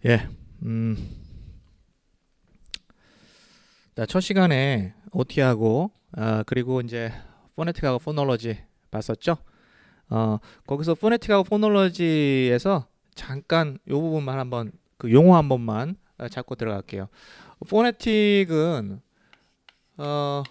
예. 첫 시간에 OT하고 그리고 이제 포네틱하고 포놀로지 봤었죠? 거기서 포네틱하고 포놀로지에서 잠깐 요 부분만 한번 그 용어 한 번만 잡고 들어갈게요. 포네틱은 어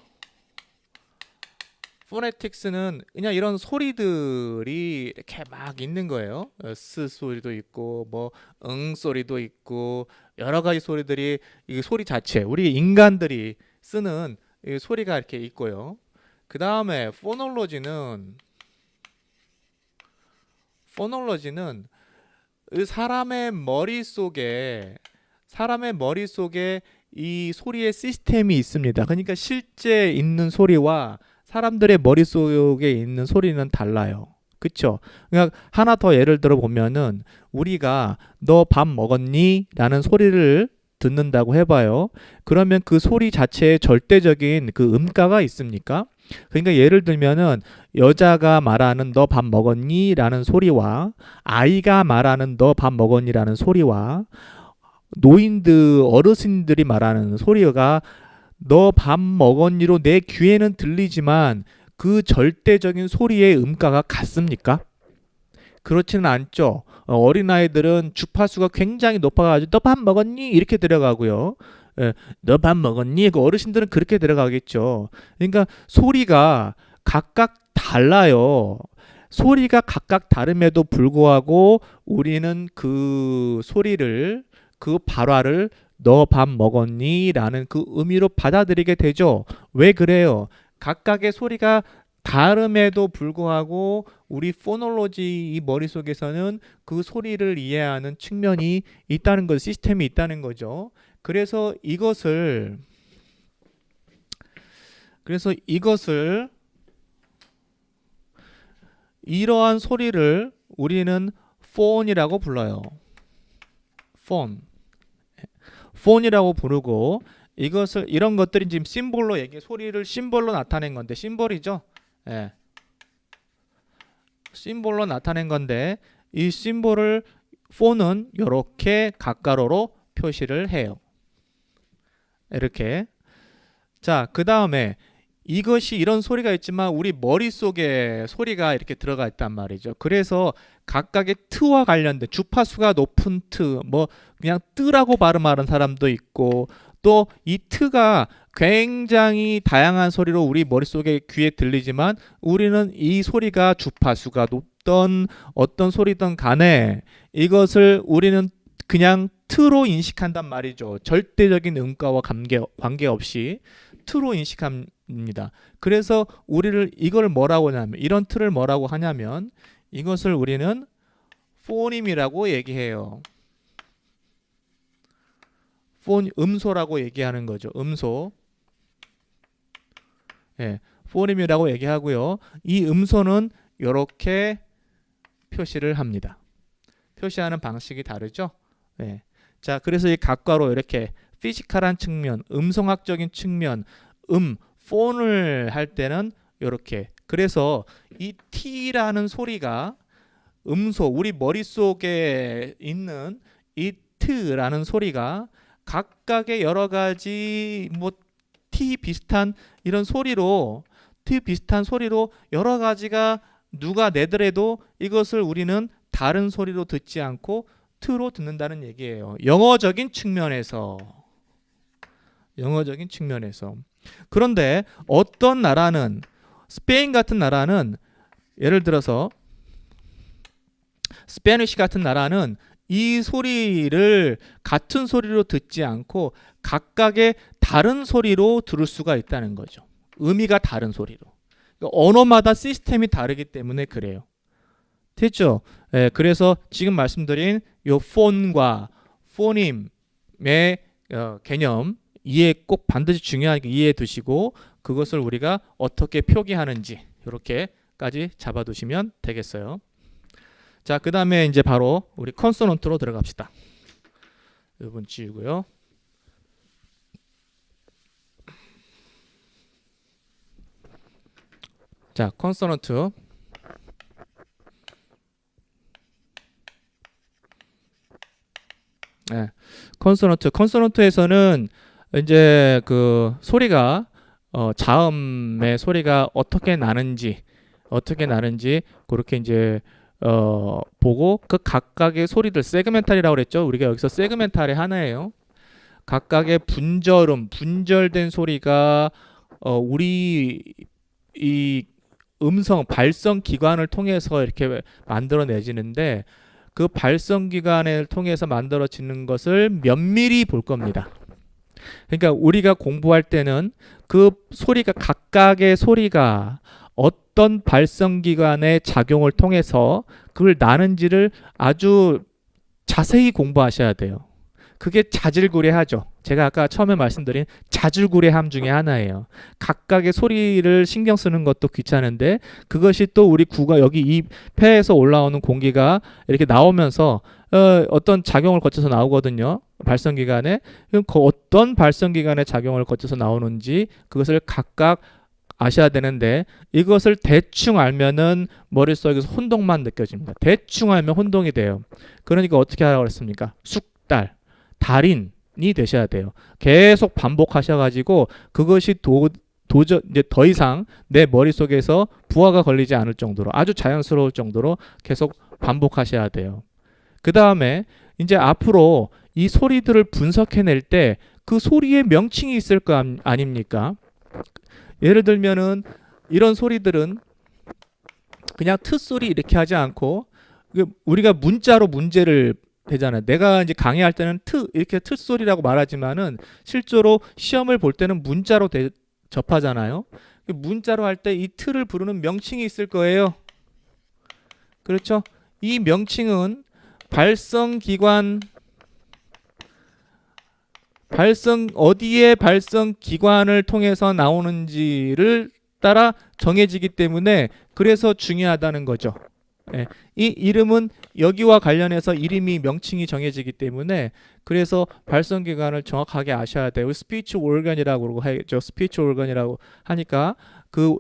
포네틱스는 그냥 이런 소리들이 이렇게 막 있는 거예요. 스 소리도 있고 뭐 응 소리도 있고 여러 가지 소리들이 이 소리 자체 우리 인간들이 쓰는 이 소리가 이렇게 있고요. 그 다음에 포놀로지는 이 사람의 머릿속에 이 소리의 시스템이 있습니다. 그러니까 실제 있는 소리와 사람들의 머릿속에 있는 소리는 달라요. 그쵸? 그러니까 하나 더 예를 들어 보면은 우리가 너 밥 먹었니? 라는 소리를 듣는다고 해봐요. 그러면 그 소리 자체에 절대적인 그 음가가 있습니까? 그러니까 예를 들면은 여자가 말하는 너 밥 먹었니? 라는 소리와 아이가 말하는 너 밥 먹었니? 라는 소리와 어르신들이 말하는 소리가 너 밥 먹었니로 내 귀에는 들리지만 그 절대적인 소리의 음가가 같습니까? 그렇지는 않죠. 어린아이들은 주파수가 굉장히 높아가지고 너 밥 먹었니? 이렇게 들어가고요. 너 밥 먹었니? 그 어르신들은 그렇게 들어가겠죠. 그러니까 소리가 각각 달라요. 소리가 각각 다름에도 불구하고 우리는 그 소리를 그 발화를 너 밥 먹었니? 라는 그 의미로 받아들이게 되죠. 왜 그래요? 각각의 소리가 다름에도 불구하고 우리 포놀로지 이 머릿속에서는 그 소리를 이해하는 측면이 있다는 것, 시스템이 있다는 거죠. 그래서 이것을 이러한 소리를 우리는 폰이라고 불러요. 폰이라고 부르고 이런 것들이 지금 소리를 심볼로 나타낸 건데 심볼이죠. 예. 심볼로 나타낸 건데 이 심볼을 폰은 이렇게 가까로로 표시를 해요. 이렇게. 자, 그 다음에 이것이 이런 소리가 있지만 우리 머릿속에 소리가 이렇게 들어가 있단 말이죠. 그래서 각각의 트와 관련된 주파수가 높은 트, 뭐 그냥 뜨라고 발음하는 사람도 있고 또 이 트가 굉장히 다양한 소리로 우리 머릿속에 귀에 들리지만 우리는 이 소리가 주파수가 높던 어떤 소리든 간에 이것을 우리는 그냥 트로 인식한단 말이죠. 절대적인 음가와 관계없이 트로 인식합니다. 그래서 우리를 이걸 뭐라고 하냐면 이런 틀을 뭐라고 하냐면 이것을 우리는 포님이라고 얘기해요. 음소라고 얘기하는 거죠. 음소. 예, 포님이라고 얘기하고요. 이 음소는 이렇게 표시를 합니다. 표시하는 방식이 다르죠. 예. 자, 그래서 이 각과로 이렇게 피지컬한 측면, 음성학적인 측면, 폰을 할 때는 이렇게. 그래서 이 T라는 소리가 우리 머릿속에 있는 이 T라는 소리가 각각의 여러 가지 뭐 T 비슷한 소리로 여러 가지가 누가 내더라도 이것을 우리는 다른 소리로 듣지 않고 T로 듣는다는 얘기예요. 영어적인 측면에서. 그런데 어떤 나라는 스페인 같은 나라는 예를 들어서 스페니쉬 같은 나라는 이 소리를 같은 소리로 듣지 않고 각각의 다른 소리로 들을 수가 있다는 거죠. 의미가 다른 소리로. 언어마다 시스템이 다르기 때문에 그래요. 됐죠? 예, 그래서 지금 말씀드린 요 폰과 포님의 개념 꼭 반드시 중요하게 이해해 두시고 그것을 우리가 어떻게 표기하는지 이렇게까지 잡아두시면 되겠어요. 자, 그 다음에 이제 바로 우리 컨소넌트로 들어갑시다. 이 부분 지우고요. 자, 컨소넌트. 네. 컨소넌트에서는 이제 그 소리가 자음의 소리가 어떻게 나는지 그렇게 이제 보고 그 각각의 소리들 세그멘탈이라고 그랬죠. 우리가 여기서 세그멘탈의 하나예요. 각각의 분절된 소리가 우리 이 음성 발성 기관을 통해서 이렇게 만들어내지는데 그 발성 기관을 통해서 만들어지는 것을 면밀히 볼 겁니다. 그러니까 우리가 공부할 때는 그 소리가 각각의 소리가 어떤 발성 기관의 작용을 통해서 그걸 나는지를 아주 자세히 공부하셔야 돼요. 그게 자질구레하죠. 제가 아까 처음에 말씀드린 자질구레함 중에 하나예요. 각각의 소리를 신경 쓰는 것도 귀찮은데 그것이 또 우리 구가 여기 이 폐에서 올라오는 공기가 이렇게 나오면서 어떤 작용을 거쳐서 나오거든요. 발성기관에. 그럼 그 어떤 발성기관의 작용을 거쳐서 나오는지 그것을 각각 아셔야 되는데 이것을 대충 알면은 머릿속에서 혼동만 느껴집니다. 대충 알면 혼동이 돼요. 그러니까 어떻게 하라고 그랬습니까? 숙달, 달인이 되셔야 돼요. 계속 반복하셔가지고 그것이 도저 이제 더 이상 내 머릿속에서 부하가 걸리지 않을 정도로 아주 자연스러울 정도로 계속 반복하셔야 돼요. 그 다음에 이제 앞으로 이 소리들을 분석해낼 때 그 소리의 명칭이 있을 거 아닙니까? 예를 들면은 이런 소리들은 그냥 트소리 이렇게 하지 않고 우리가 문자로 문제를 되잖아요. 내가 이제 강의할 때는 이렇게 트소리라고 말하지만은 실제로 시험을 볼 때는 문자로 접하잖아요. 문자로 할 때 이 트를 부르는 명칭이 있을 거예요. 그렇죠? 이 명칭은 어디에 발성 기관을 통해서 나오는지를 따라 정해지기 때문에 그래서 중요하다는 거죠. 예, 이 이름은 여기와 관련해서 이름이 명칭이 정해지기 때문에 그래서 발성 기관을 정확하게 아셔야 돼요. 스피치 오건이라고 하죠. 스피치 오건이라고 하니까 그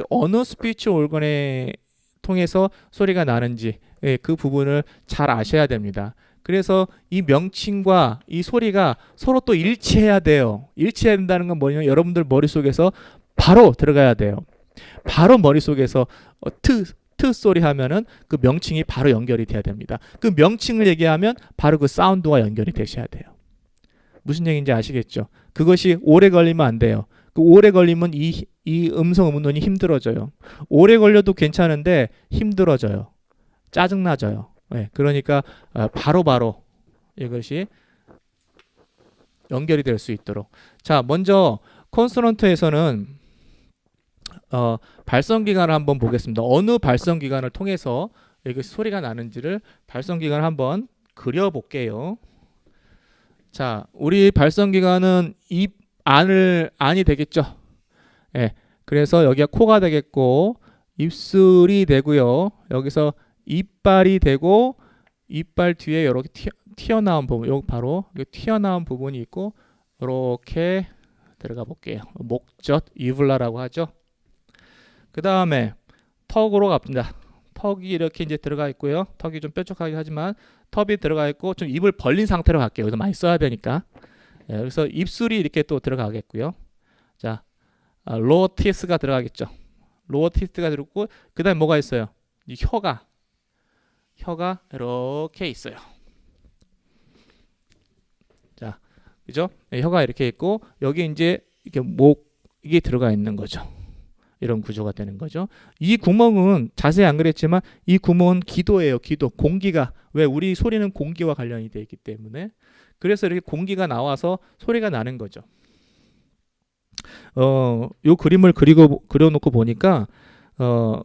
어느 스피치 오건에 통해서 소리가 나는지 그 부분을 잘 아셔야 됩니다. 그래서 이 명칭과 이 소리가 서로 또 일치해야 돼요. 일치해야 된다는 건 뭐냐면 여러분들 머릿속에서 바로 들어가야 돼요. 바로 머릿속에서 트 소리 하면은 그 명칭이 바로 연결이 돼야 됩니다. 그 명칭을 얘기하면 바로 그 사운드와 연결이 되셔야 돼요. 무슨 얘기인지 아시겠죠? 그것이 오래 걸리면 안 돼요. 그 오래 걸리면 이 음성 음운론이 힘들어져요. 오래 걸려도 괜찮은데 힘들어져요. 짜증나져요. 네, 그러니까 바로바로 이것이 연결이 될 수 있도록. 자, 먼저 콘소넌트에서는 발성기관을 한번 보겠습니다. 어느 발성기관을 통해서 이것이 소리가 나는지를 발성기관을 한번 그려볼게요. 자, 우리 발성기관은 입 안이 되겠죠. 예, 그래서 여기가 코가 되겠고 입술이 되고요. 여기서 이빨이 되고 이빨 뒤에 이렇게 튀어나온 부분, 여기 바로 튀어나온 부분이 있고 이렇게 들어가 볼게요. 목젖, 이블라라고 하죠. 그 다음에 턱으로 갑니다. 턱이 이렇게 이제 들어가 있고요. 턱이 좀 뾰족하긴 하지만 턱이 들어가 있고 좀 입을 벌린 상태로 갈게요. 여기서 많이 써야 되니까. 예, 그래서 입술이 이렇게 또 들어가겠고요. 자, 로어 티스가 들어가겠죠. 로어 티스가 들어있고 그 다음에 뭐가 있어요? 이 혀가 이렇게 있어요. 자, 그죠? 네, 혀가 이렇게 있고 여기 이제 이렇게 목이 들어가 있는 거죠. 이런 구조가 되는 거죠. 이 구멍은 자세히 안 그랬지만 이 구멍은 기도예요. 기도. 공기가 왜 우리 소리는 공기와 관련이 되어 있기 때문에 그래서 이렇게 공기가 나와서 소리가 나는 거죠. 요 그림을 그려놓고 보니까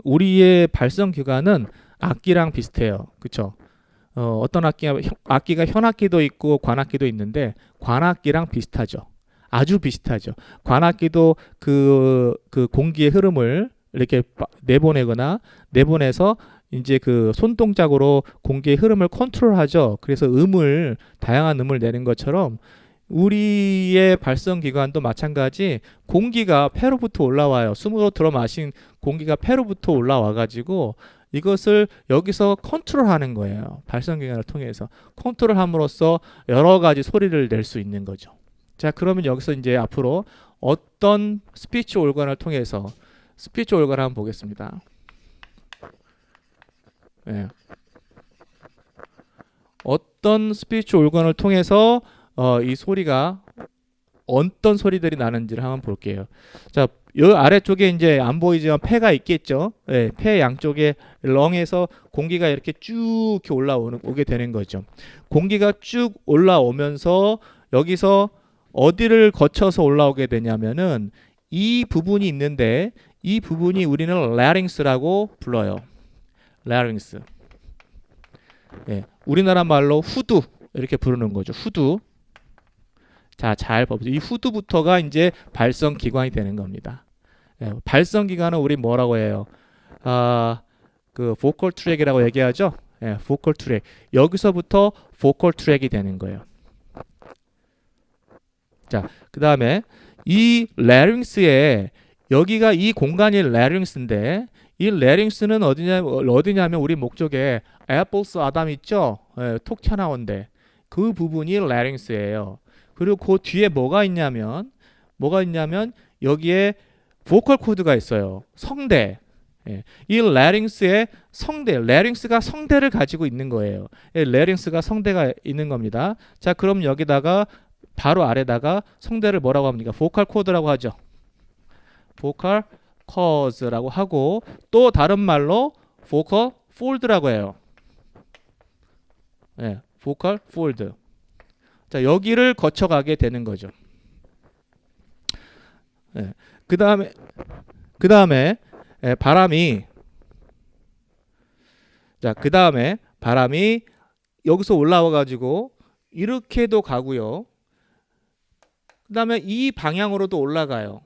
우리의 발성 기관은 악기랑 비슷해요. 그렇죠? 어떤 악기가 현악기도 있고 관악기도 있는데 관악기랑 비슷하죠. 아주 비슷하죠. 관악기도 그 공기의 흐름을 이렇게 내보내서 이제 그 손동작으로 공기의 흐름을 컨트롤하죠. 그래서 다양한 음을 내는 것처럼 우리의 발성 기관도 마찬가지 공기가 폐로부터 올라와요. 숨으로 들어 마신 공기가 폐로부터 올라와 가지고 이것을 여기서 컨트롤하는 거예요. 발성기관을 통해서 컨트롤함으로써 여러 가지 소리를 낼 수 있는 거죠. 자, 그러면 여기서 이제 앞으로 어떤 스피치 올건을 통해서 스피치 올건을 한번 보겠습니다. 네. 어떤 스피치 올건을 통해서 이 소리가 어떤 소리들이 나는지를 한번 볼게요. 자, 요 아래쪽에 이제 안 보이지만 폐가 있겠죠. 네, 폐 양쪽에 렁에서 공기가 이렇게 쭉 이렇게 오게 되는 거죠. 공기가 쭉 올라오면서 여기서 어디를 거쳐서 올라오게 되냐면은 이 부분이 있는데 이 부분이 우리는 larynx라고 불러요. larynx. 네, 우리나라 말로 후두 이렇게 부르는 거죠. 후두. 자, 잘 봐보세요. 이 후두부터가 이제 발성 기관이 되는 겁니다. 네, 발성 기관은 우리 뭐라고 해요? 그 보컬 트랙이라고 얘기하죠. 네, 보컬 트랙. 여기서부터 보컬 트랙이 되는 거예요. 자, 그 다음에 이 larynx에 여기가 이 공간이 larynx인데 이 larynx는 어디냐면 우리 목 쪽에 apples 아담 있죠? 네, 톡 튀어나온데 그 부분이 larynx예요. 그리고 그 뒤에 뭐가 있냐면 여기에 보컬 코드가 있어요. 성대. 예. 이 larynx의 성대, larynx가 성대를 가지고 있는 거예요. 예, larynx가 성대가 있는 겁니다. 자, 그럼 여기다가 바로 아래다가 성대를 뭐라고 합니까? 보컬 코드라고 하죠. 보컬 코드라고 하고 또 다른 말로 보컬 폴드라고 해요. 예, 보컬 폴드. 자, 여기를 거쳐가게 되는 거죠. 예, 그 다음에 바람이 여기서 올라와 가지고 이렇게도 가고요. 그 다음에 이 방향으로도 올라가요.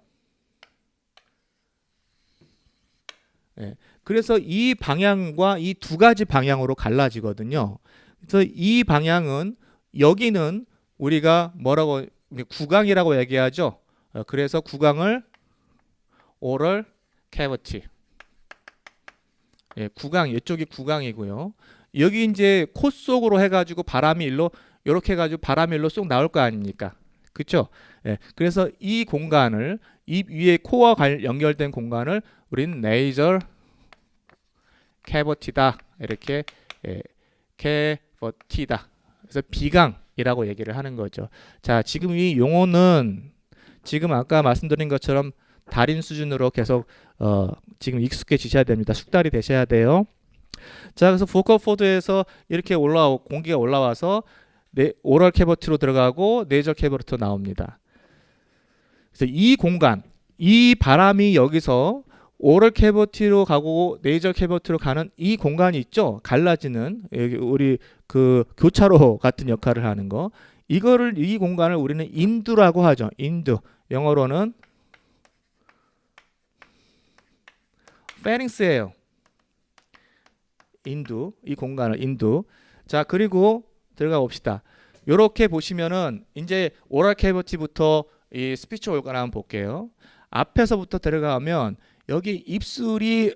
예, 그래서 이 방향과 이 두 가지 방향으로 갈라지거든요. 그래서 이 방향은 여기는 우리가 뭐라고 구강이라고 얘기하죠. 그래서 구강을 oral cavity. 예, 구강 이쪽이 구강이고요. 여기 이제 코 속으로 해가지고 바람이 일로 이렇게 해가지고 바람이 일로 쏙 나올 거 아닙니까? 그렇죠? 예, 그래서 이 공간을 입 위에 코와 연결된 공간을 우리는 nasal cavity다 이렇게 cavity다. 그래서 비강이라고 얘기를 하는 거죠. 자, 지금 이 용어는 지금 아까 말씀드린 것처럼 달인 수준으로 계속 지금 익숙해지셔야 됩니다. 숙달이 되셔야 돼요. 자, 그래서 보컬 포드에서 이렇게 공기가 올라와서 오럴 캐버티로 들어가고 네이저 캐버티로 나옵니다. 그래서 이 공간, 이 바람이 여기서 오럴 캐버티로 가고 네이저 캐버티로 가는 이 공간이 있죠. 갈라지는 여기 우리 그 교차로 같은 역할을 하는 거. 이 공간을 우리는 인두라고 하죠. 인두. 영어로는 페링스예요. 인두. 이 공간을 인두. 자, 그리고 들어가 봅시다. 요렇게 보시면은 이제 오럴 캐버티부터 이 스피치 올건 한번 볼게요. 앞에서부터 들어가면 여기 입술이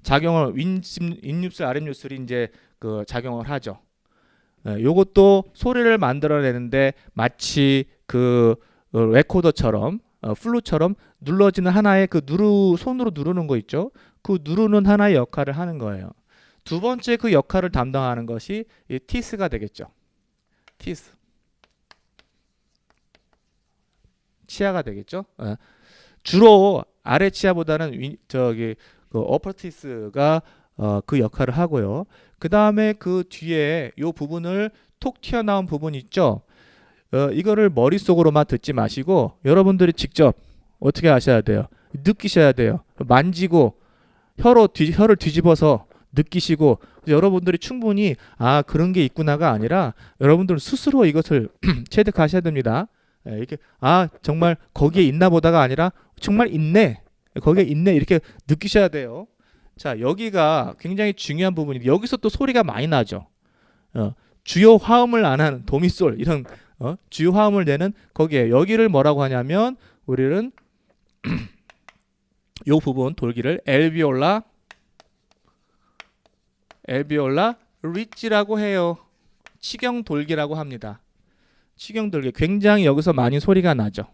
작용을 윗입술 아랫입술이 이제 그 작용을 하죠. 요것도 소리를 만들어내는데 마치 그 레코더처럼 플루처럼 눌러지는 하나의 그 손으로 누르는 거 있죠. 그 누르는 하나의 역할을 하는 거예요. 두 번째 그 역할을 담당하는 것이 이 티스가 되겠죠. 티스. 치아가 되겠죠. 주로 아래 치아보다는 그 어퍼 티스가 그 역할을 하고요. 그 다음에 그 뒤에 이 부분을 톡 튀어나온 부분 있죠. 이거를 머릿속으로만 듣지 마시고 여러분들이 직접 어떻게 하셔야 돼요? 느끼셔야 돼요. 만지고 혀를 뒤집어서 느끼시고 여러분들이 충분히 그런 게 있구나가 아니라 여러분들 스스로 이것을 체득하셔야 됩니다. 이렇게 정말 거기에 있나 보다가 아니라 정말 있네. 거기에 있네. 이렇게 느끼셔야 돼요. 자, 여기가 굉장히 중요한 부분인데 여기서 또 소리가 많이 나죠. 주요 화음을 안 하는 도미솔 이런 주요 화음을 내는 거기에 여기를 뭐라고 하냐면 우리는 요 부분 돌기를 엘비올라 alveolar ridge라고 해요. 치경돌기라고 합니다. 치경돌기. 굉장히 여기서 많이 소리가 나죠.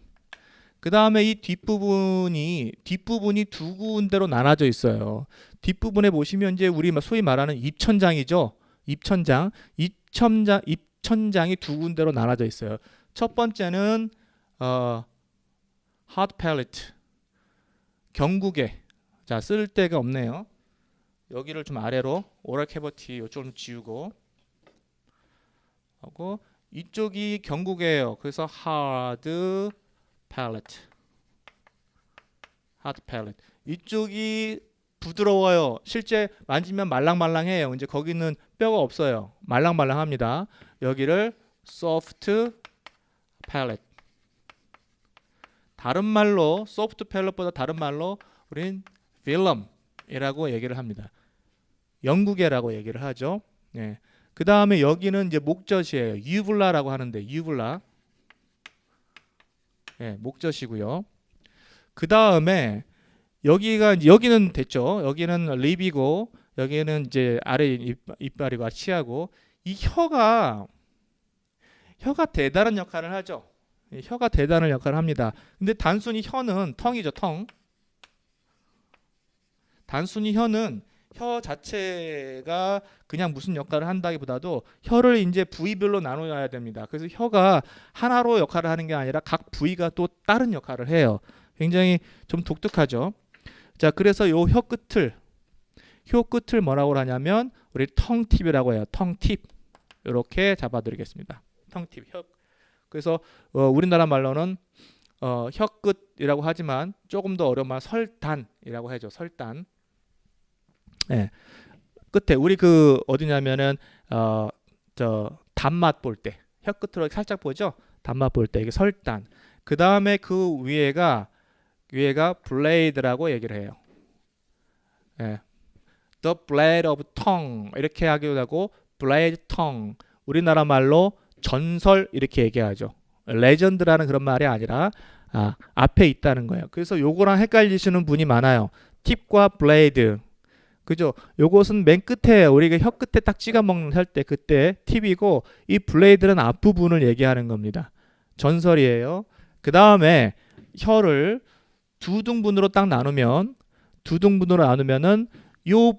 그 다음에 이 뒷부분이 두 군데로 나눠져 있어요. 뒷부분에 보시면 이제 우리 소위 말하는 입천장이죠. 입천장이 두 군데로 나눠져 있어요. 첫 번째는 hard palate, 경구개. 자, 쓸 데가 없네요. 여기를 좀 아래로 오럴 캐버티 이쪽을 좀 지우고 하고 이쪽이 경구개예요. 그래서 hard palate. 이쪽이 부드러워요. 실제 만지면 말랑말랑해요. 이제 거기는 뼈가 없어요. 말랑말랑합니다. 여기를 soft palate. 다른 말로 soft palate보다 다른 말로 우린 film이라고 얘기를 합니다. 영구개라고 얘기를 하죠. 예. 그 다음에 여기는 이제 목젖이에요. 유블라라고 하는데 유블라. 예, 목젖이고요. 그 다음에 여기는 됐죠. 여기는 립이고 여기는 이제 아래 이빨이고 치아고 이 혀가 대단한 역할을 하죠. 혀가 대단한 역할을 합니다. 근데 단순히 혀는 텅이죠, 텅. 단순히 혀는 혀 자체가 그냥 무슨 역할을 한다기보다도 혀를 이제 부위별로 나눠야 됩니다. 그래서 혀가 하나로 역할을 하는 게 아니라 각 부위가 또 다른 역할을 해요. 굉장히 좀 독특하죠. 자, 그래서 요 혀 끝을 뭐라고 하냐면 우리 텅팁이라고 해요. 텅팁. 이렇게 잡아드리겠습니다. 텅팁. 혀. 그래서 우리나라 말로는 혀 끝이라고 하지만 조금 더 어려운 말 설단이라고 하죠. 설단. 네. 끝에 우리 그 어디냐면은 저 단맛 볼 때 혀 끝으로 살짝 보죠. 단맛 볼 때 이게 설단. 그 다음에 그 위에가 blade라고 얘기를 해요. 네. The blade of tongue 이렇게 하기도 하고 blade tongue. 우리나라 말로 전설 이렇게 얘기하죠. 레전드라는 그런 말이 아니라 앞에 있다는 거예요. 그래서 요거랑 헷갈리시는 분이 많아요. 팁과 블레이드. 그죠? 요것은 맨 끝에 우리가 혀 끝에 딱 찍어 먹는 할 때 그때 팁이고 이 블레이드는 앞부분을 얘기하는 겁니다. 전설이에요. 그 다음에 혀를 두 등분으로 딱 나누면은 요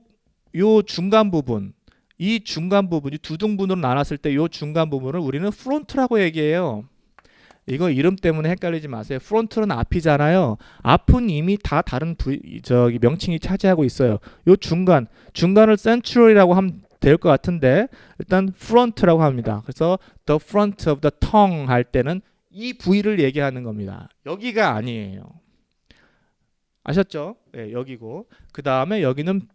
중간 부분 이 중간 부분이 두 등분으로 나눴을 때 요 중간 부분을 우리는 프론트라고 얘기해요. 이거 이름 때문에 헷갈리지 마세요. 프론트는 앞이잖아요. 앞은 이미 다 다른 명칭이 차지하고 있어요. 요 중간을 센트럴이라고 하면 될 것 같은데 일단 프론트라고 합니다. 그래서 the front of the tongue 할 때는 이 부위를 얘기하는 겁니다. 여기가 아니에요. 아셨죠? 네, 여기고 그 다음에 여기는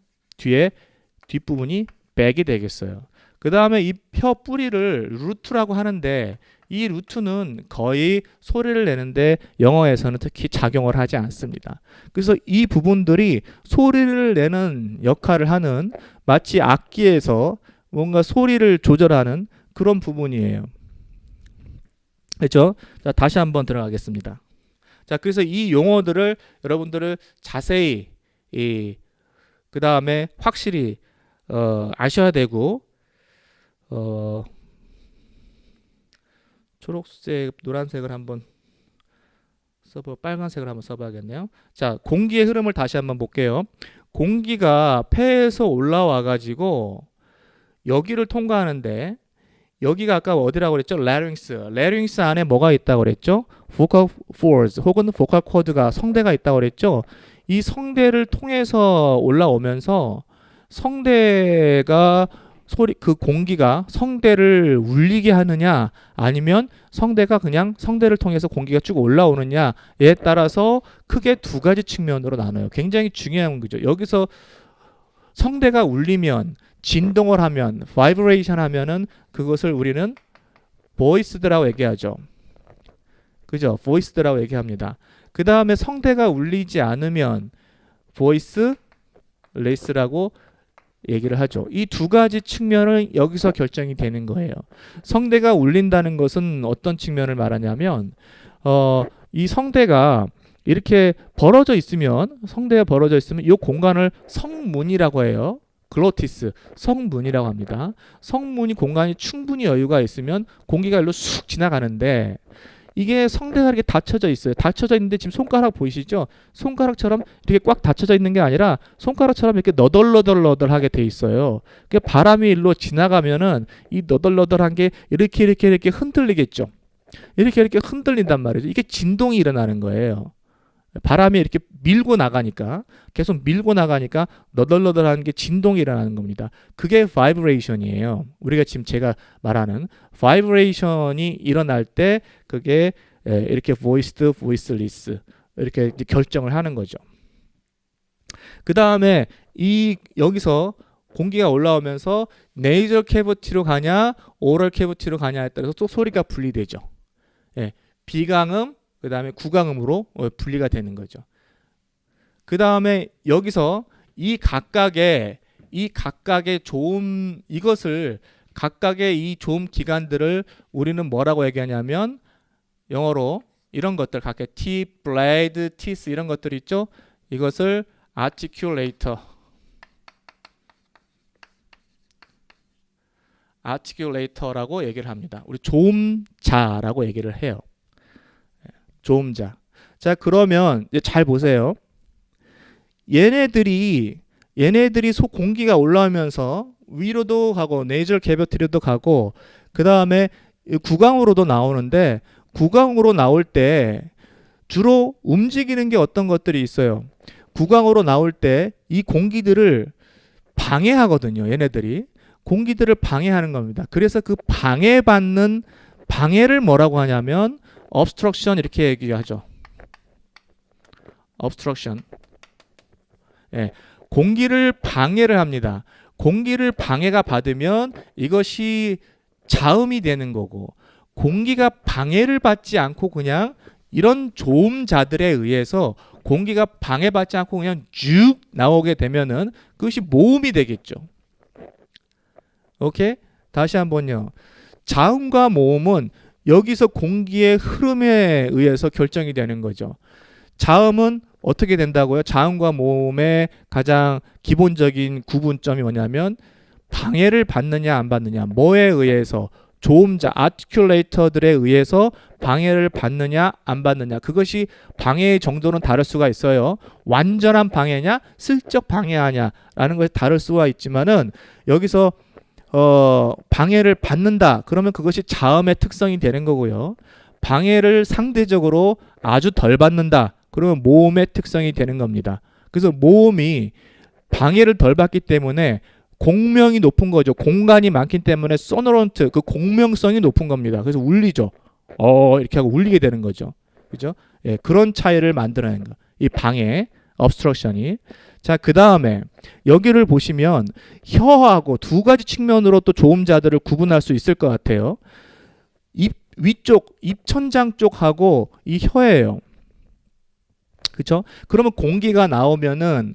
뒷부분이 back이 되겠어요. 그 다음에 이 혀 뿌리를 루트라고 하는데 이 루트는 거의 소리를 내는데 영어에서는 특히 작용을 하지 않습니다. 그래서 이 부분들이 소리를 내는 역할을 하는 마치 악기에서 뭔가 소리를 조절하는 그런 부분이에요. 그렇죠? 자, 다시 한번 들어가겠습니다. 자, 그래서 이 용어들을 여러분들을 자세히 그 다음에 확실히 아셔야 되고 초록색, 노란색을 한번 빨간색을 한번 써봐야겠네요. 자, 공기의 흐름을 다시 한번 볼게요. 공기가 폐에서 올라와 가지고 여기를 통과하는데 여기가 아까 어디라고 그랬죠? 레링스 안에 뭐가 있다고 그랬죠? vocal folds 혹은 vocal cord가 성대가 있다고 그랬죠? 이 성대를 통해서 올라오면서 성대가 그 공기가 성대를 울리게 하느냐 아니면 성대가 그냥 성대를 통해서 공기가 쭉 올라오느냐에 따라서 크게 두 가지 측면으로 나눠요. 굉장히 중요한 거죠. 여기서 성대가 울리면 진동을 하면 바이브레이션 하면은 그것을 우리는 voiced라고 얘기하죠. 그죠? voiced라고 얘기합니다. 그 다음에 성대가 울리지 않으면 voiceless라고 얘기를 하죠. 이 두 가지 측면은 여기서 결정이 되는 거예요. 성대가 울린다는 것은 어떤 측면을 말하냐면 이 성대가 이렇게 벌어져 있으면 이 공간을 성문이라고 해요. 글로티스, 성문이라고 합니다. 성문이 공간이 충분히 여유가 있으면 공기가 일로 쑥 지나가는데 이게 성대가 이렇게 닫혀져 있어요. 닫혀져 있는데 지금 손가락 보이시죠? 손가락처럼 이렇게 꽉 닫혀져 있는 게 아니라 손가락처럼 이렇게 너덜너덜너덜하게 돼 있어요. 그러니까 바람이 일로 지나가면은 이 너덜너덜한 게 이렇게 흔들리겠죠. 이렇게 흔들린단 말이죠. 이게 진동이 일어나는 거예요. 바람이 이렇게 밀고 나가니까 계속 밀고 나가니까 너덜너덜한 게 진동이 일어나는 겁니다. 그게 바이브레이션이에요. 우리가 지금 제가 말하는 바이브레이션이 일어날 때 그게 이렇게 voiced, voiceless 이렇게 결정을 하는 거죠. 그 다음에 여기서 공기가 올라오면서 네이저 캐비티로 가냐 오럴 캐비티로 가냐에 따라서 또 소리가 분리되죠. 비강음 그 다음에 구강음으로 분리가 되는 거죠. 그 다음에 여기서 이 각각의 이것을 각각의 이 조음 기관들을 우리는 뭐라고 얘기하냐면 영어로 이런 것들 각각 tip, blade, teeth 이런 것들 있죠. 이것을 articulator라고 얘기를 합니다. 우리 조음자라고 얘기를 해요. 조음자. 자, 그러면 이제 잘 보세요. 얘네들이 공기가 올라오면서 위로도 가고 네이저 캐비티로도 가고 그 다음에 구강으로도 나오는데 구강으로 나올 때 주로 움직이는 게 어떤 것들이 있어요. 구강으로 나올 때 이 공기들을 방해하거든요. 얘네들이 공기들을 방해하는 겁니다. 그래서 그 방해를 뭐라고 하냐면 obstruction 이렇게 얘기하죠. obstruction. 공기를 방해를 합니다. 공기를 방해가 받으면 이것이 자음이 되는 거고 공기가 방해를 받지 않고 그냥 이런 조음자들에 의해서 공기가 방해받지 않고 그냥 쭉 나오게 되면은 그것이 모음이 되겠죠. 오케이? 다시 한번요. 자음과 모음은 여기서 공기의 흐름에 의해서 결정이 되는 거죠. 자음은 어떻게 된다고요? 자음과 모음의 가장 기본적인 구분점이 뭐냐면 방해를 받느냐 안 받느냐, 뭐에 의해서 조음자, 아티큘레이터들에 의해서 방해를 받느냐 안 받느냐, 그것이 방해의 정도는 다를 수가 있어요. 완전한 방해냐 슬쩍 방해하냐라는 것이 다를 수가 있지만은 여기서 방해를 받는다 그러면 그것이 자음의 특성이 되는 거고요. 방해를 상대적으로 아주 덜 받는다 그러면 모음의 특성이 되는 겁니다. 그래서 모음이 방해를 덜 받기 때문에 공명이 높은 거죠. 공간이 많기 때문에 소노런트 그 공명성이 높은 겁니다. 그래서 울리죠. 이렇게 하고 울리게 되는 거죠. 그죠? 그런 차이를 만들어내는 거. 이 방해, obstruction이. 자, 그 다음에 여기를 보시면 혀하고 두 가지 측면으로 또 조음자들을 구분할 수 있을 것 같아요. 입 위쪽, 입천장 쪽하고 이 혀예요. 그렇죠? 그러면 공기가 나오면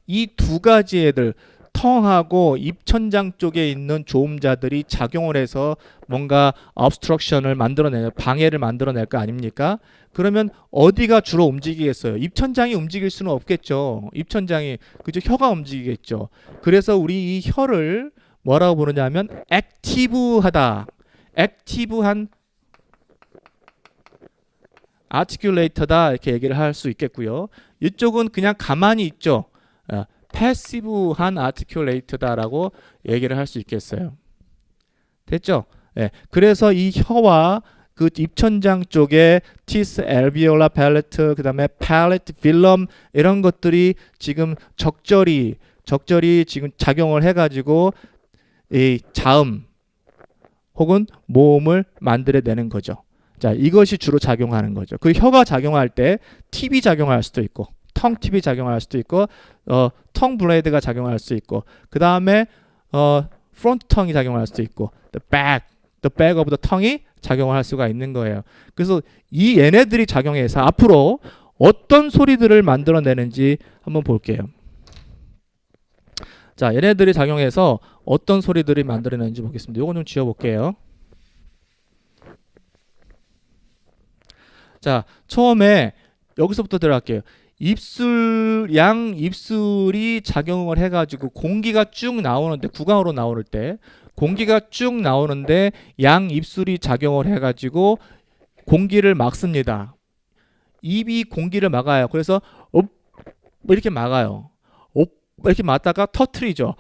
이 두 가지 애들 텅하고 입천장 쪽에 있는 조음자들이 작용을 해서 뭔가 obstruction을 만들어내요. 방해를 만들어낼 거 아닙니까? 그러면 어디가 주로 움직이겠어요? 입천장이 움직일 수는 없겠죠. 입천장이 그죠? 혀가 움직이겠죠. 그래서 우리 이 혀를 뭐라고 부르냐면 액티브하다. 액티브한 아티큘레이터다 이렇게 얘기를 할 수 있겠고요. 이쪽은 그냥 가만히 있죠. 패시브한 아티큘레이터다라고 얘기를 할 수 있겠어요. 됐죠? 그래서 이 혀와 그 입천장 쪽에 티스, 알비올라, 팔레트, 그 다음에 팔레트, 필럼 이런 것들이 지금 적절히 지금 작용을 해가지고 이 자음 혹은 모음을 만들어내는 거죠. 자, 이것이 주로 작용하는 거죠. 그 혀가 작용할 때 팁이 작용할 수도 있고 텅 팁이 작용할 수도 있고 텅 블레이드가 작용할 수 있고 그 다음에 프론트 텅이 작용할 수도 있고 the back of the tongue이 작용을 할 수가 있는 거예요. 그래서 이 얘네들이 작용해서 앞으로 어떤 소리들을 만들어내는지 한번 볼게요. 자, 얘네들이 작용해서 어떤 소리들이 만들어내는지 보겠습니다. 요거 좀 지워볼게요. 자, 처음에 여기서부터 들어갈게요. 양 입술이 작용을 해가지고 공기가 쭉 나오는데 구강으로 나올 때 공기가 쭉 나오는데 양 입술이 작용을 해가지고 공기를 막습니다. 입이 공기를 막아요. 그래서 이렇게 막아요. 이렇게 막다가 터트리죠.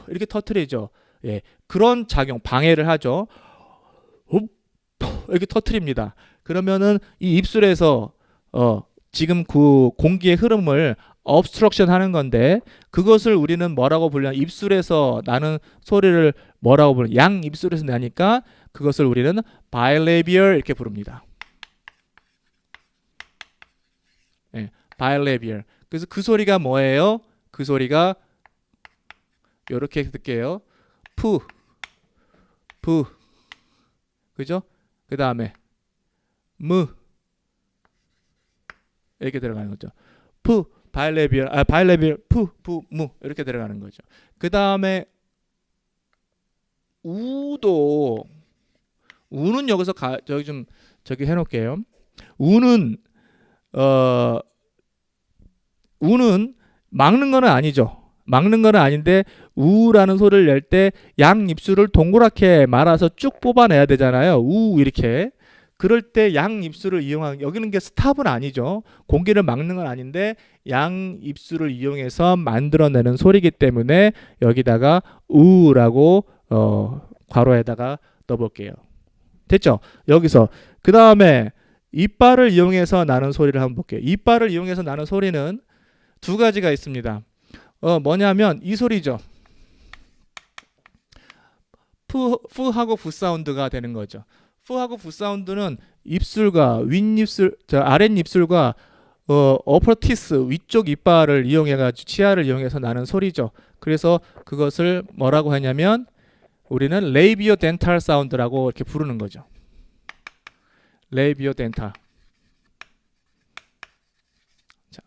이렇게 터트리죠. 예, 그런 작용 방해를 하죠. 이렇게 터트립니다. 그러면은 이 입술에서 지금 그 공기의 흐름을 obstruction 하는 건데 그것을 우리는 뭐라고 불리냐? 입술에서 나는 소리를 뭐라고 부르냐? 양 입술에서 나니까 그것을 우리는 bilabial 이렇게 부릅니다. 예, bilabial. 그래서 그 소리가 뭐예요? 그 소리가 이렇게 듣게요. 푸, 푸, 그죠? 그 다음에 무 이렇게 들어가는 거죠. 푸, 바일레비얼, 푸, 무 이렇게 들어가는 거죠. 그 다음에 우는 여기서 저기 해놓을게요. 우는 막는 거는 아니죠. 막는 거는 아닌데 우라는 소리를 낼 때 양 입술을 동그랗게 말아서 쭉 뽑아내야 되잖아요. 우 이렇게. 그럴 때 양 입술을 이용하는 여기는 게 스탑은 아니죠. 공기를 막는 건 아닌데 양 입술을 이용해서 만들어내는 소리이기 때문에 여기다가 우라고 괄호에다가 넣어볼게요. 됐죠? 여기서 그 다음에 이빨을 이용해서 나는 소리를 한번 볼게요. 이빨을 이용해서 나는 소리는 두 가지가 있습니다. 뭐냐면 이 소리죠. 푸하고 부 사운드가 되는 거죠. 푸하고 부 사운드는 입술과 윗입술, 아랫입술과 어퍼티스 위쪽 이빨을 이용해가지고 치아를 이용해서 나는 소리죠. 그래서 그것을 뭐라고 하냐면 우리는 레이비오 덴탈 사운드라고 이렇게 부르는 거죠. 레이비오 덴탈. 자,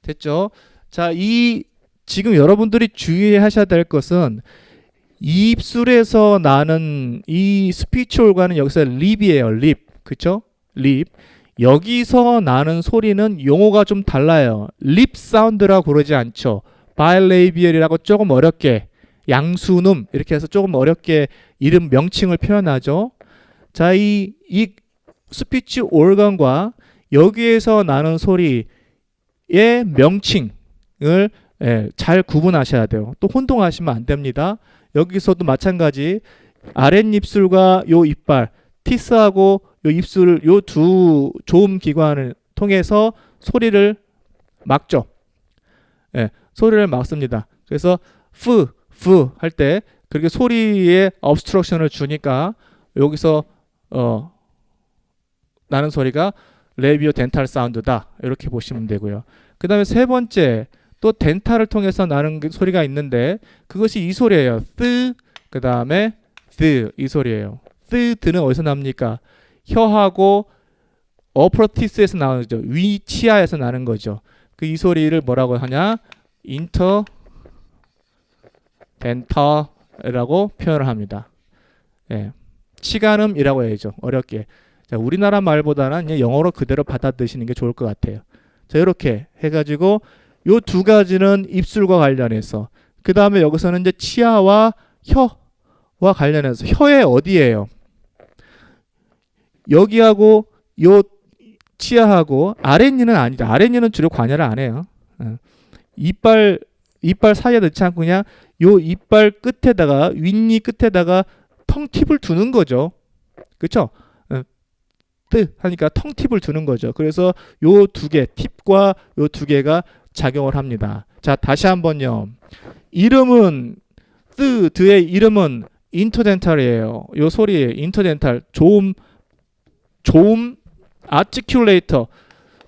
됐죠? 자, 지금 여러분들이 주의하셔야 될 것은 입술에서 나는 이 스피치 올가는 여기서 립이에요. 립. 그쵸? 립. 여기서 나는 소리는 용어가 좀 달라요. 립 사운드라고 그러지 않죠. 바일레이비얼이라고 조금 어렵게 양수음 이렇게 해서 조금 어렵게 이름 명칭을 표현하죠. 자, 이 스피치 올간과 여기에서 나는 소리의 명칭을 잘 구분하셔야 돼요. 또 혼동하시면 안 됩니다. 여기서도 마찬가지 아랫입술과 요 이빨 티스하고 요 입술 요 두 조음 기관을 통해서 소리를 막죠. 소리를 막습니다. 그래서 푸 할 때 그렇게 소리에 obstruction을 주니까 여기서 나는 소리가 레비오 덴탈 사운드다 이렇게 보시면 되고요. 그 다음에 세 번째 또 덴탈을 통해서 나는 소리가 있는데 그것이 이 소리예요. 그 다음에 이 소리예요. 드는 어디서 납니까? 혀하고 어퍼티스에서 나오는 거죠. 위 치아에서 나는 거죠. 그 이 소리를 뭐라고 하냐? 인터 덴탈이라고 표현을 합니다. 치간음이라고 해야죠. 어렵게. 자, 우리나라 말보다는 그냥 영어로 그대로 받아들이시는 게 좋을 것 같아요. 자, 이렇게 해가지고 요 두 가지는 입술과 관련해서 그 다음에 여기서는 이제 치아와 혀와 관련해서 혀의 어디예요? 여기하고 요 치아하고 아랫니는 아니죠. 아랫니는 주로 관여를 안 해요. 이빨 사이에 넣지 않고 그냥 요 이빨 끝에다가 윗니 끝에다가 텅팁을 두는 거죠. 그렇죠? 하니까 텅팁을 두는 거죠. 그래서 요 두 개 팁과 요 두 개가 작용을 합니다. 자, 다시 한번요. 이름은 드의 이름은 인터덴탈이에요. 요 소리 인터덴탈 조음 아티큘레이터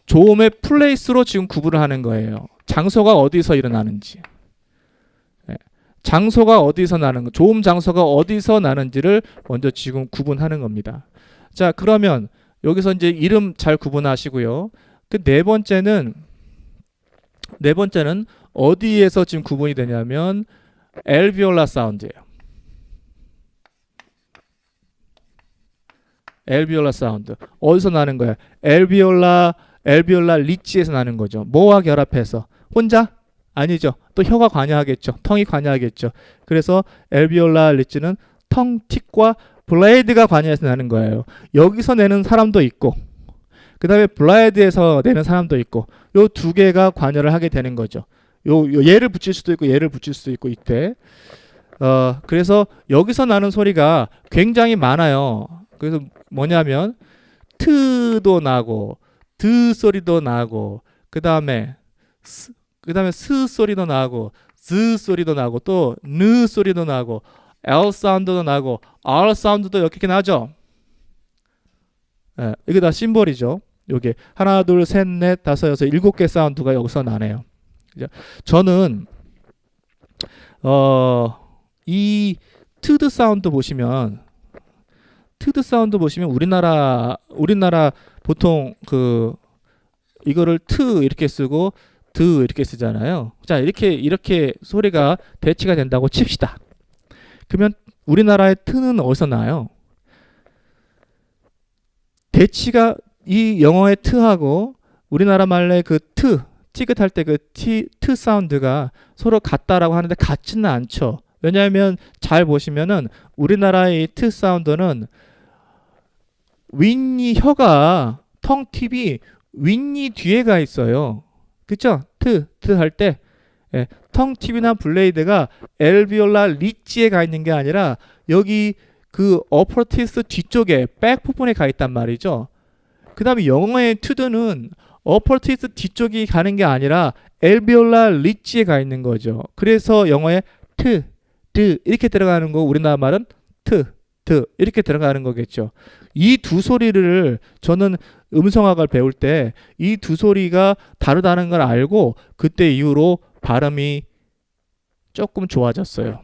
조음의 플레이스로 지금 구분을 하는 거예요. 장소가 어디서 일어나는지. 장소가 어디서 나는 거, 조음 장소가 어디서 나는지를 먼저 지금 구분하는 겁니다. 자, 그러면 여기서 이제 이름 잘 구분하시고요. 그 네 번째는 어디에서 지금 구분이 되냐면 알비올라 사운드예요. 엘비올라 사운드. 어디서 나는 거야? 엘비올라 리치에서 나는 거죠. 뭐와 결합해서? 혼자? 아니죠. 또 혀가 관여하겠죠. 텅이 관여하겠죠. 그래서 엘비올라 리치는 텅, 틱과 블레이드가 관여해서 나는 거예요. 여기서 내는 사람도 있고 그 다음에 블레이드에서 내는 사람도 있고 요 두 개가 관여를 하게 되는 거죠. 요 얘를 붙일 수도 있고 얘를 붙일 수도 있고 이때 그래서 여기서 나는 소리가 굉장히 많아요. 그래서 뭐냐면 트도 나고 드 소리도 나고 그 다음에 스 소리도 나고 즈 소리도 나고 또 느 소리도 나고 L 사운드도 나고 R 사운드도 이렇게 나죠. 예, 이게 다 심볼이죠. 요게 하나 둘 셋 넷 다섯 여섯 일곱 개 사운드가 여기서 나네요. 저는 이 트드 사운드 보시면 우리나라 보통 그 이거를 트 이렇게 쓰고 드 이렇게 쓰잖아요. 자, 이렇게 소리가 대치가 된다고 칩시다. 그러면 우리나라의 트는 어디서 나요? 대치가 이 영어의 트하고 우리나라 말의 그 트, 찌긋할 때 그 트 사운드가 서로 같다라고 하는데 같지는 않죠. 왜냐하면 잘 보시면은 우리나라의 트 사운드는 윗니 혀가 텅 팁이 윗니 뒤에가 있어요. 그쵸? 트 할 때 텅 팁이나 블레이드가 엘비올라 리치에 가 있는 게 아니라 여기 그 어퍼티스 뒤쪽에 백 부분에 가 있단 말이죠. 그 다음에 영어의 투드는 어퍼티스 뒤쪽이 가는 게 아니라 엘비올라 리치에 가 있는 거죠. 그래서 영어의 트, 드 이렇게 들어가는 거 우리나라 말은 트, 드 이렇게 들어가는 거겠죠. 이 두 소리를 저는 음성학을 배울 때 이 두 소리가 다르다는 걸 알고 그때 이후로 발음이 조금 좋아졌어요.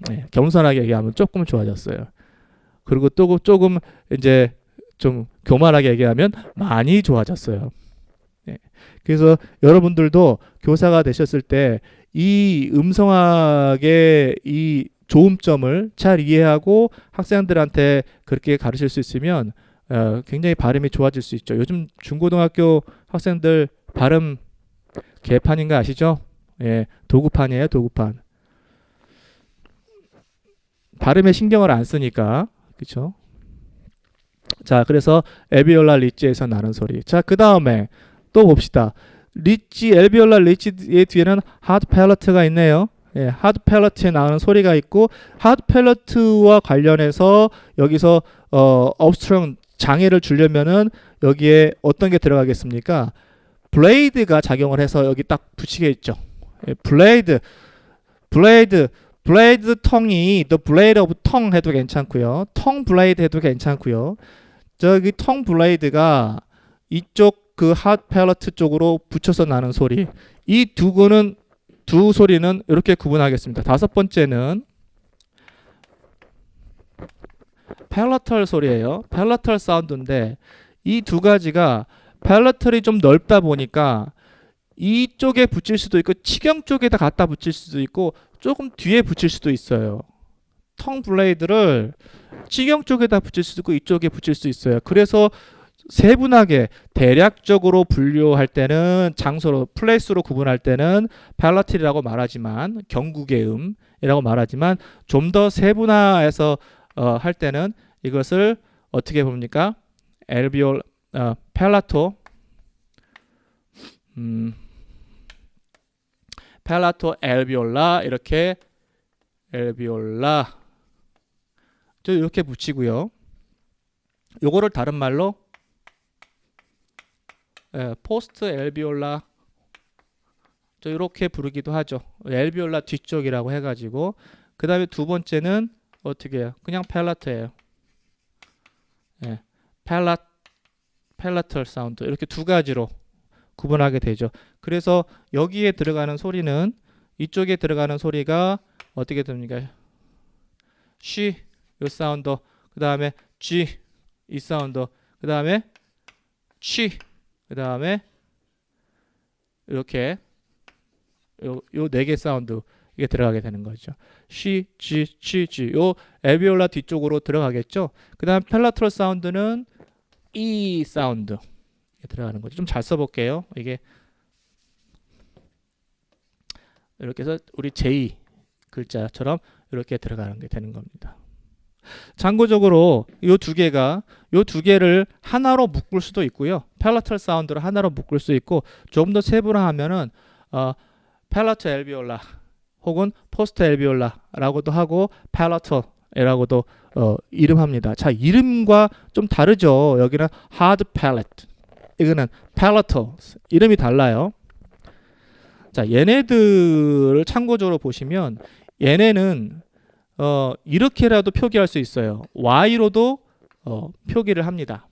네, 겸손하게 얘기하면 조금 좋아졌어요. 그리고 또 조금 이제 좀 교만하게 얘기하면 많이 좋아졌어요. 네, 그래서 여러분들도 교사가 되셨을 때 이 음성학의 이 좋음점을 잘 이해하고 학생들한테 그렇게 가르칠 수 있으면 굉장히 발음이 좋아질 수 있죠. 요즘 중고등학교 학생들 발음 개판인 거 아시죠? 예, 도구판이에요, 도구판. 발음에 신경을 안 쓰니까, 그렇죠? 자, 그래서 엘비올라 리치에서 나는 소리. 자, 그 다음에 또 봅시다. 엘비올라 리치의 뒤에는 하드 팰러트가 있네요. 예, 하드 팰러트에 나오는 소리가 있고 하드 팰러트와 관련해서 여기서 obstruction 장애를 주려면은 여기에 어떤 게 들어가겠습니까? 블레이드가 작용을 해서 여기 딱 붙이겠죠. 예, 블레이드 tongue이 the blade of tongue 해도 괜찮고요. tongue blade 해도 괜찮고요. 저기 tongue blade가 이쪽 그 hard palate 쪽으로 붙여서 나는 소리. 이 두 소리는 이렇게 구분하겠습니다. 다섯 번째는 palatal 소리예요. palatal 사운드인데 이 두 가지가 palatal이 좀 넓다 보니까 이쪽에 붙일 수도 있고 치경 쪽에다 갖다 붙일 수도 있고 조금 뒤에 붙일 수도 있어요. 텅 블레이드를 치경 쪽에다 붙일 수도 있고 이쪽에 붙일 수 있어요. 그래서 세분하게 대략적으로 분류할 때는 장소로 플레이스로 구분할 때는 팔라틸이라고 말하지만 경국의 음이라고 말하지만 좀 더 세분화해서 할 때는 이것을 어떻게 봅니까? 팔라토 엘비올라 이렇게 엘비올라 이렇게 붙이고요. 요거를 다른 말로 포스트 엘비올라 이렇게 부르기도 하죠. 엘비올라 뒤쪽이라고 해가지고 그 다음에 두 번째는 어떻게 해요? 그냥 팰라트예요. 예, 팰라털 사운드 이렇게 두 가지로 구분하게 되죠. 그래서 여기에 들어가는 소리는 이쪽에 들어가는 소리가 어떻게 됩니까? 쉬, 이 사운드, 그 다음에 G, 이 사운드, 그 다음에 취, 그 다음에 이렇게 요 네 개 사운드 이게 들어가게 되는 거죠. 쉬, 쥐, 취, 쥐. 요 알비올라 뒤쪽으로 들어가겠죠. 그 다음 펠라토럴 사운드는 이 사운드 들어가는 거죠. 좀 잘 써볼게요. 이게 이렇게 해서 우리 J 글자처럼 이렇게 들어가는 게 되는 겁니다. 참고적으로 요 두 개를 하나로 묶을 수도 있고요. 펠라토럴 사운드로 하나로 묶을 수 있고 좀 더 세분화하면은 펠라토 알비올라 혹은 포스트 알비올라라고도 하고 펠라토라고도 이름합니다. 자, 이름과 좀 다르죠. 여기는 hard palate, 이거는 펠라토, 이름이 달라요. 자, 얘네들을 참고적으로 보시면 얘네는 이렇게라도 표기할 수 있어요. Y로도 표기를 합니다.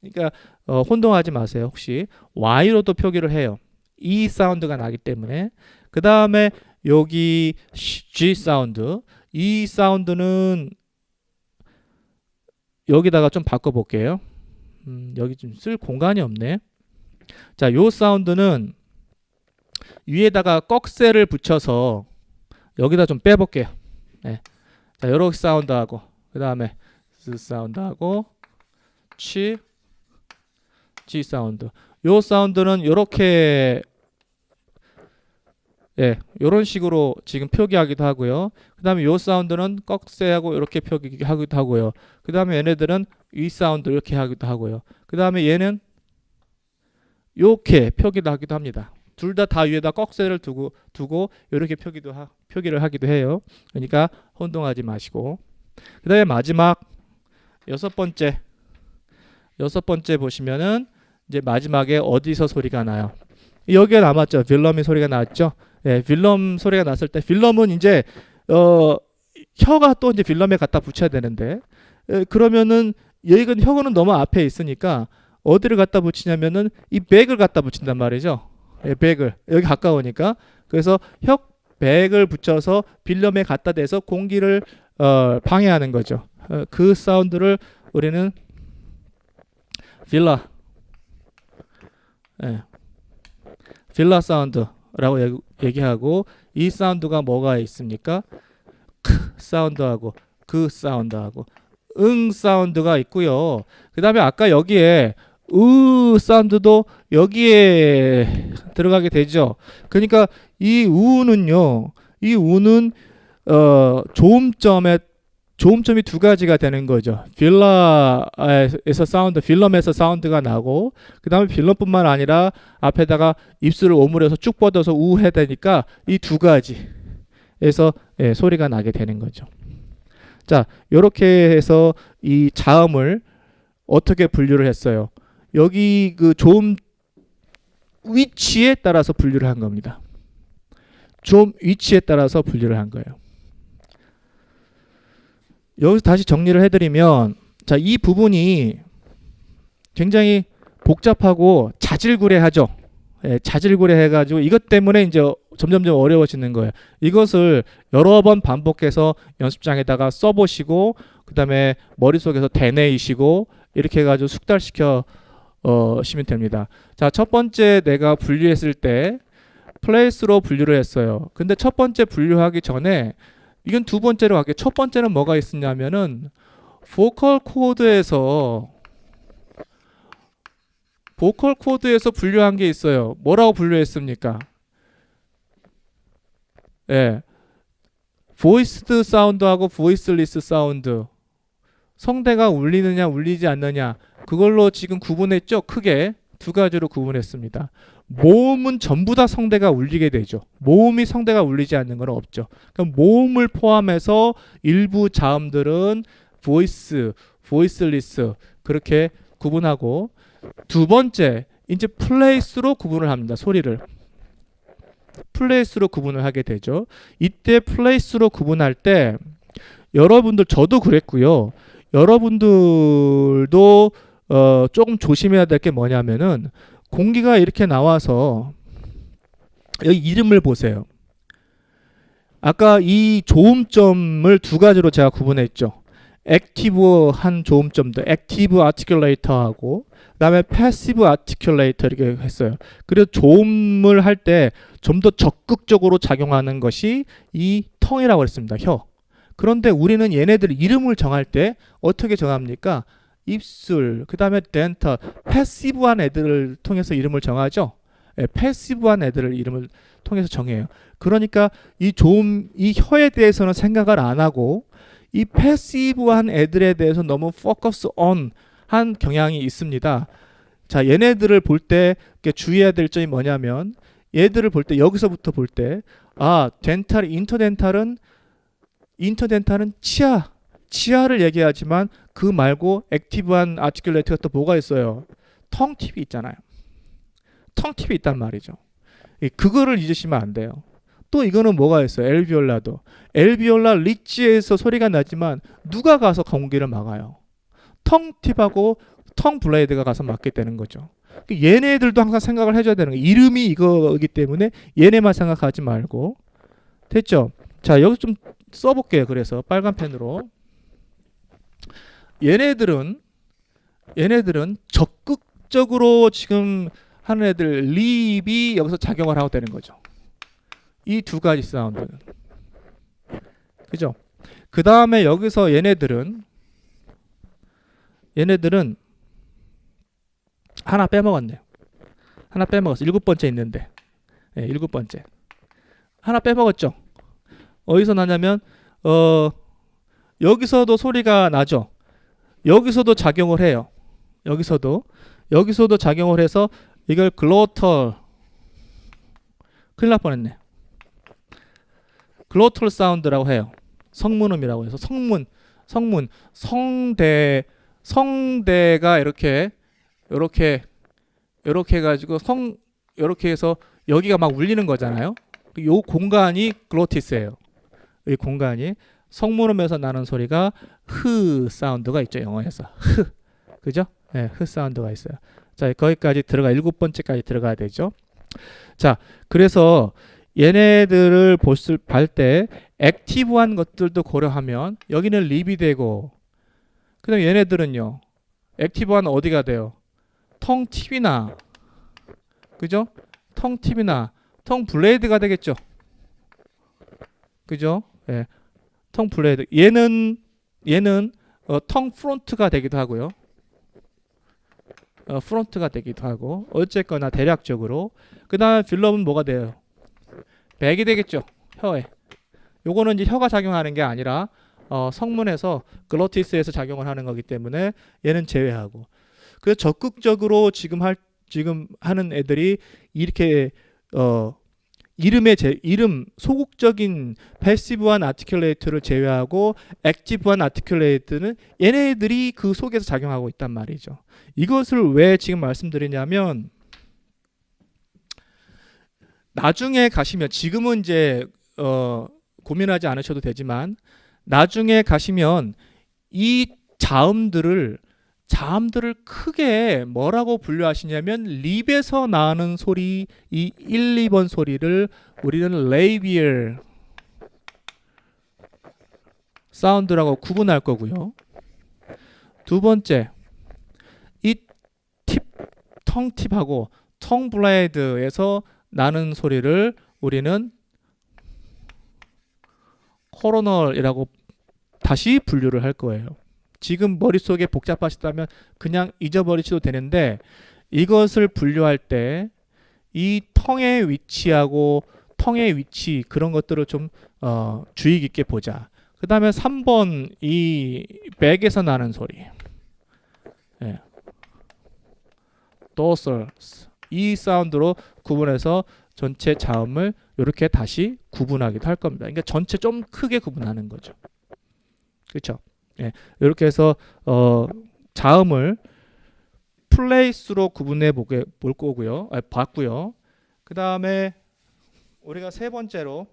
그러니까 혼동하지 마세요. 혹시 Y로도 표기를 해요. E 사운드가 나기 때문에. 그 다음에 여기 G 사운드, 이 사운드는 여기다가 좀 바꿔볼게요. 여기 좀 쓸 공간이 없네. 자, 요 사운드는 위에다가 꺽쇠를 붙여서 여기다 좀 빼볼게요. 네. 자, 요렇게 사운드하고 그 다음에 스 사운드하고 G 사운드. 요 사운드는 요렇게 요런 식으로 지금 표기하기도 하고요. 그 다음에 요 사운드는 꺽쇠하고 이렇게 표기하기도 하고요. 그 다음에 얘네들은 이 사운드 이렇게 하기도 하고요. 그 다음에 얘는 이렇게 표기도 하기도 합니다. 둘 다 위에다 꺽쇠를 두고 이렇게 표기를 하기도 해요. 그러니까 혼동하지 마시고. 그 다음에 마지막 여섯 번째 보시면은 이제 마지막에 어디서 소리가 나요? 여기가 남았죠. 빌럼이 소리가 났죠. 빌럼 소리가 났을 때 빌럼은 이제 혀가 또 이제 빌럼에 갖다 붙여야 되는데 그러면은 여기는 혀는 너무 앞에 있으니까 어디를 갖다 붙이냐면은 이 백을 갖다 붙인단 말이죠. 백을 여기 가까우니까. 그래서 백을 붙여서 빌럼에 갖다 대서 공기를 방해하는 거죠. 그 사운드를 우리는 빌라 사운드라고 얘기하고, 이 사운드가 뭐가 있습니까? 크 사운드하고 그 사운드하고 응 사운드가 있고요. 그 다음에 아까 여기에 으 사운드도 여기에 들어가게 되죠. 그러니까 이 우는요, 이 우는 조음점이 두 가지가 되는 거죠. 빌럼에서 사운드가 나고, 그 다음에 빌럼뿐만 아니라 앞에다가 입술을 오므려서 쭉 뻗어서 우 해야 되니까 이 두 가지에서 소리가 나게 되는 거죠. 자, 이렇게 해서 이 자음을 어떻게 분류를 했어요? 여기 그 조음 위치에 따라서 분류를 한 겁니다. 조음 위치에 따라서 분류를 한 거예요. 여기서 다시 정리를 해드리면, 자, 이 부분이 굉장히 복잡하고 자질구레하죠. 자질구레해가지고 이것 때문에 이제 점점점 어려워지는 거예요. 이것을 여러 번 반복해서 연습장에다가 써보시고, 그 다음에 머릿속에서 되뇌이시고, 이렇게 해가지고 숙달시켜 시면 됩니다. 자, 첫 번째 내가 분류했을 때 플레이스로 분류를 했어요. 근데 첫 번째 분류하기 전에 이건 두 번째로 갈게요. 첫 번째는 뭐가 있었냐면은 보컬 코드에서 분류한 게 있어요. 뭐라고 분류했습니까? 보이스드 사운드하고 보이스리스 사운드. 성대가 울리느냐 울리지 않느냐, 그걸로 지금 구분했죠. 크게 두 가지로 구분했습니다. 모음은 전부 다 성대가 울리게 되죠. 모음이 성대가 울리지 않는 건 없죠. 그럼 모음을 포함해서 일부 자음들은 보이스리스 그렇게 구분하고, 두 번째 이제 플레이스로 구분을 합니다. 소리를 플레이스로 구분을 하게 되죠. 이때 플레이스로 구분할 때 여러분들, 저도 그랬고요. 여러분들도 조금 조심해야 될 게 뭐냐면은, 공기가 이렇게 나와서 여기 이름을 보세요. 아까 이 조음점을 두 가지로 제가 구분했죠. 액티브한 조음점들, 액티브 아티큘레이터하고 그다음에 패시브 아티큘레이터 이렇게 했어요. 그래서 조음을 할 때 좀 더 적극적으로 작용하는 것이 이 텅이라고 했습니다. 혀. 그런데 우리는 얘네들 이름을 정할 때 어떻게 정합니까? 입술, 그다음에 덴탈, 패시브한 애들을 통해서 이름을 정하죠. 예, 패시브한 애들을 이름을 통해서 정해요. 그러니까 이 조음, 이 혀에 대해서는 생각을 안 하고 이 패시브한 애들에 대해서 너무 포커스 온 한 경향이 있습니다. 자, 얘네들을 볼 때 주의해야 될 점이 뭐냐면 얘들을 볼 때 여기서부터 볼 때 덴탈, 인터덴탈은 치아를 얘기하지만 그 말고 액티브한 아티큘레이트가 또 뭐가 있어요? 텅팁이 있잖아요. 텅팁이 있단 말이죠. 그거를 잊으시면 안 돼요. 또 이거는 뭐가 있어요? 엘비올라도. 엘비올라 리치에서 소리가 나지만 누가 가서 공기를 막아요? 텅팁하고 텅 블레이드가 가서 막게 되는 거죠. 얘네들도 항상 생각을 해줘야 되는 거예요. 이름이 이거이기 때문에 얘네만 생각하지 말고. 됐죠? 자, 여기 좀 써볼게요. 그래서 빨간 펜으로. 얘네들은 적극적으로 지금 하는 애들 립이 여기서 작용을 하고 되는 거죠. 이 두 가지 사운드는. 그죠? 그 다음에 여기서 얘네들은 하나 빼먹었네요. 하나 빼먹었어. 7번째 있는데. 네, 7번째. 하나 빼먹었죠. 어디서 나냐면 여기서도 소리가 나죠. 여기서도 작용을 해요. 여기서도 작용을 해서 이걸 글로털, 큰일 날 뻔했네. 글로털 사운드라고 해요. 성문음이라고 해서 성대가 이렇게 해가지고 이렇게 해서 여기가 막 울리는 거잖아요. 요 공간이 글로티스예요. 이 공간이 성문음에서 나는 소리가 흐 사운드가 있죠. 영어에서 흐, 그죠? 네, 흐 사운드가 있어요. 자, 거기까지 7번째까지 들어가야 되죠. 자, 그래서 얘네들을 볼 때 액티브한 것들도 고려하면 여기는 립이 되고, 그다음 얘네들은요, 액티브한 어디가 돼요? 텅팁이나, 그죠? 텅팁이나 텅 블레이드가 되겠죠. 그죠? 예, 텅 블레이드. 얘는 텅 프론트가 되기도 하고요. 프론트가 되기도 하고, 어쨌거나 대략적으로. 그 다음에 빌럼은 뭐가 돼요? 백이 되겠죠. 혀에. 요거는 이제 혀가 작용하는 게 아니라 성문에서 글로티스에서 작용을 하는 거기 때문에 얘는 제외하고. 그래서 적극적으로 지금 하는 애들이 이렇게 이름 소극적인 패시브한 아티큘레이트를 제외하고 액티브한 아티큘레이트는 얘네들이 그 속에서 작용하고 있단 말이죠. 이것을 왜 지금 말씀드리냐면 나중에 가시면, 지금은 이제 고민하지 않으셔도 되지만 나중에 가시면 이 자음들을 크게 뭐라고 분류하시냐면 립에서 나는 소리, 이 1, 2번 소리를 우리는 레이비얼 사운드라고 구분할 거고요. 두 번째, 이 텅팁하고 텅 블레이드에서 나는 소리를 우리는 코로널이라고 다시 분류를 할 거예요. 지금 머릿속에 복잡하시다면 그냥 잊어버리셔도 되는데, 이것을 분류할 때 이 텅의 위치하고 텅의 위치, 그런 것들을 좀 주의 깊게 보자. 그 다음에 3번 이 백에서 나는 소리, 예, 도설, 이 사운드로 구분해서 전체 자음을 이렇게 다시 구분하기도 할 겁니다. 그러니까 전체 좀 크게 구분하는 거죠. 그렇죠? 예, 이렇게 해서 자음을 플레이스로 구분해 볼 거고요. 봤고요. 그 다음에 우리가 세 번째로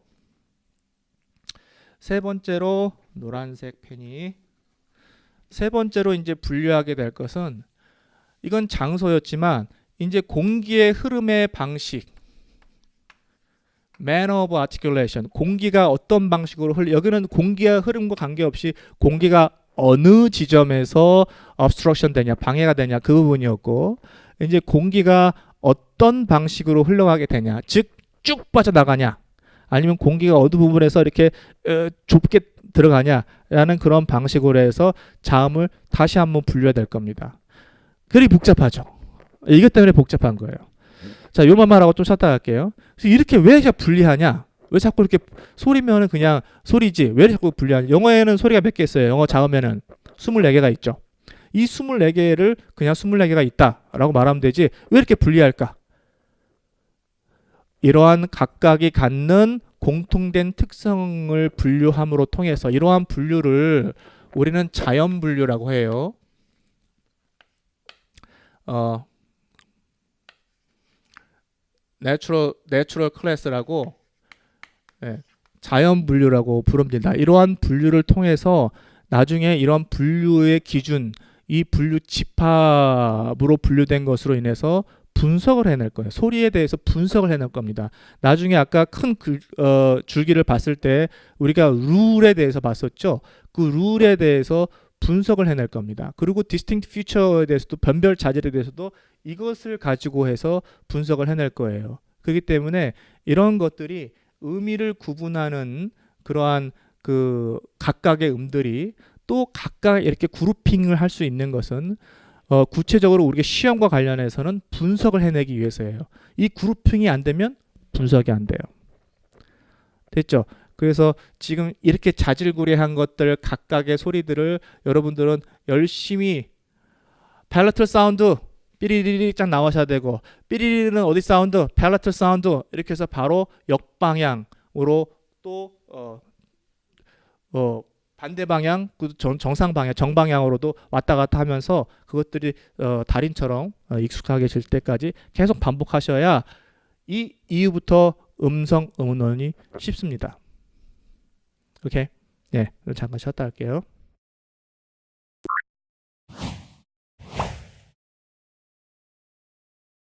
노란색 펜이 세 번째로 이제 분류하게 될 것은, 이건 장소였지만 이제 공기의 흐름의 방식, manner of articulation, 공기가 어떤 방식으로 여기는 공기의 흐름과 관계없이 공기가 어느 지점에서 obstruction 되냐, 방해가 되냐 그 부분이었고, 이제 공기가 어떤 방식으로 흘러가게 되냐, 즉 쭉 빠져나가냐, 아니면 공기가 어느 부분에서 이렇게 좁게 들어가냐라는 그런 방식으로 해서 자음을 다시 한번 분류해야 될 겁니다. 그리 복잡하죠. 이것 때문에 복잡한 거예요. 자, 요만 말하고 좀 쉬었다 갈게요. 그래서 이렇게 왜 분리하냐? 왜 자꾸 이렇게 소리면은 그냥 소리지 왜 자꾸 분리하냐? 영어에는 소리가 몇 개 있어요. 영어 자음에는 24개가 있죠. 이 24개를 그냥 24개가 있다라고 말하면 되지 왜 이렇게 분리할까? 이러한 각각이 갖는 공통된 특성을 분류함으로 통해서 이러한 분류를 우리는 자연 분류라고 해요. 내추럴 클래스라고, 예, 자연 분류라고 부릅니다. 이러한 분류를 통해서 나중에 이런 분류의 기준, 이 분류 집합으로 분류된 것으로 인해서 분석을 해낼 거예요. 소리에 대해서 분석을 해낼 겁니다. 나중에 아까 큰 줄기를 봤을 때 우리가 룰에 대해서 봤었죠. 그 룰에 대해서 분석을 해낼 겁니다. 그리고 distinct feature에 대해서도, 변별 자질에 대해서도 이것을 가지고 해서 분석을 해낼 거예요. 그렇기 때문에 이런 것들이 의미를 구분하는 그러한 그 각각의 음들이 또 각각 이렇게 그룹핑을 할 수 있는 것은 구체적으로 우리가 시험과 관련해서는 분석을 해내기 위해서예요. 이 그룹핑이 안 되면 분석이 안 돼요. 됐죠? 그래서 지금 이렇게 자질구레한 것들 각각의 소리들을 여러분들은 열심히 팔라탈 사운드 삐리리리 쫙 나오셔야 되고, 삐리리는 어디 사운드, 팔라탈 사운드 이렇게 해서 바로 역방향으로 또 반대 방향, 정상 방향, 정방향으로도 왔다 갔다 하면서 그것들이 달인처럼 익숙하게 질 때까지 계속 반복하셔야 이 이후부터 음성 음운이 쉽습니다. 오케이? 네, 잠깐 쉬었다 할게요.